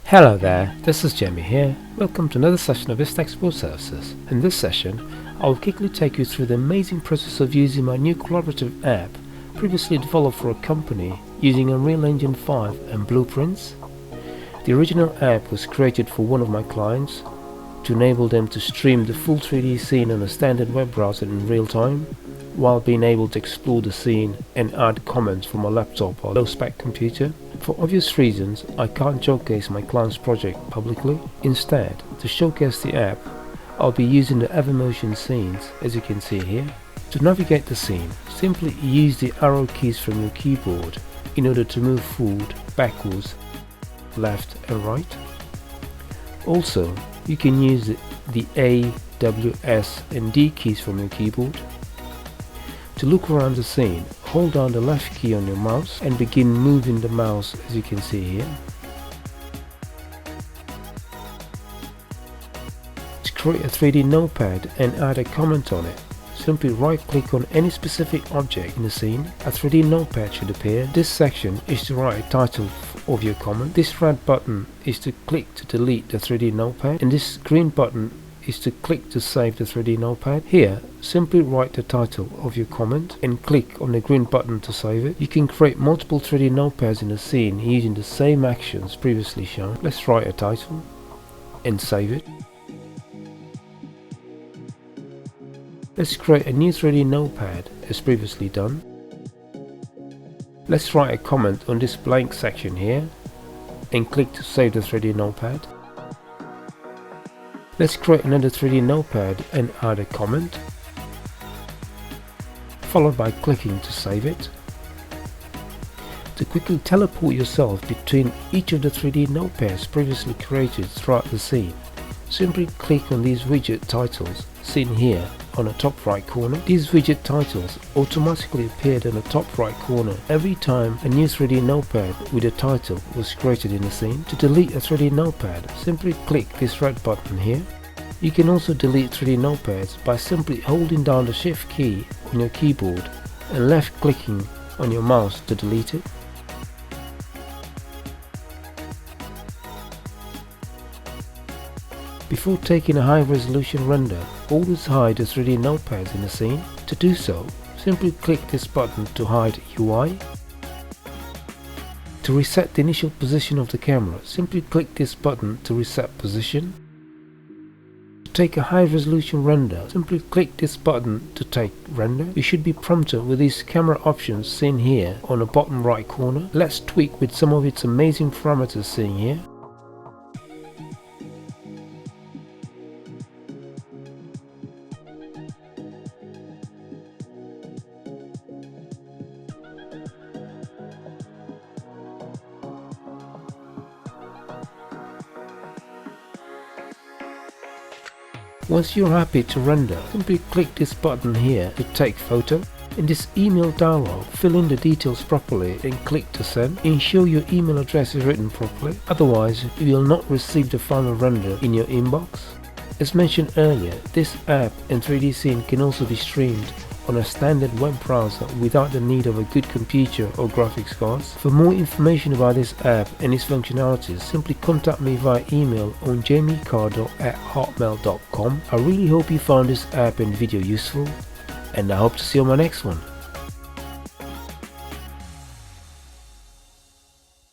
Hello there, this is Jamie here. Welcome to another session of Vista Export Services. In this session, I will quickly take you through the amazing process of using my new collaborative app, previously developed for a company using Unreal Engine 5 and blueprints. The original app was created for one of my clients to enable them to stream the full 3D scene on a standard web browser in real time, while being able to explore the scene and add comments from a laptop or low spec computer. For obvious reasons, I can't showcase my client's project publicly. Instead, to showcase the app, I'll be using the Evermotion scenes, as you can see here. To navigate the scene, simply use the arrow keys from your keyboard in order to move forward, backwards, left and right. Also, you can use the A, W, S and D keys from your keyboard. To look around the scene, hold down the left key on your mouse and begin moving the mouse, as you can see here. To create a 3D notepad and add a comment on it, simply right click on any specific object in the scene. A 3D notepad should appear. This section is to write a title of your comment. This red button is to click to delete the 3D notepad, and this green button is to click to save the 3D notepad. Here, simply write the title of your comment and click on the green button to save it. You can create multiple 3D notepads in a scene using the same actions previously shown. Let's write a title and save it. Let's create a new 3D notepad as previously done. Let's write a comment on this blank section here and click to save the 3D notepad. Let's create another 3D notepad and add a comment, followed by clicking to save it. To quickly teleport yourself between each of the 3D notepads previously created throughout the scene, simply click on these widget titles seen here on the top right corner. These widget titles automatically appeared in the top right corner every time a new 3D notepad with a title was created in the scene. To delete a 3D notepad, simply click this red button here. You can also delete 3D notepads by simply holding down the shift key on your keyboard and left clicking on your mouse to delete it. Before taking a high resolution render, always hide the 3D notepads in the scene. To do so, simply click this button to hide UI. To reset the initial position of the camera, simply click this button to reset position. To take a high resolution render, simply click this button to take render. You should be prompted with these camera options seen here on the bottom right corner. Let's tweak with some of its amazing parameters seen here. Once you're happy to render, simply click this button here to take photo. In this email dialog, fill in the details properly and click to send. Ensure your email address is written properly, otherwise you will not receive the final render in your inbox. As mentioned earlier, this app and 3D scene can also be streamed on a standard web browser without the need of a good computer or graphics cards. For more information about this app and its functionalities, simply contact me via email on jamiecardo@hotmail.com. I really hope you found this app and video useful, and I hope to see you on my next one.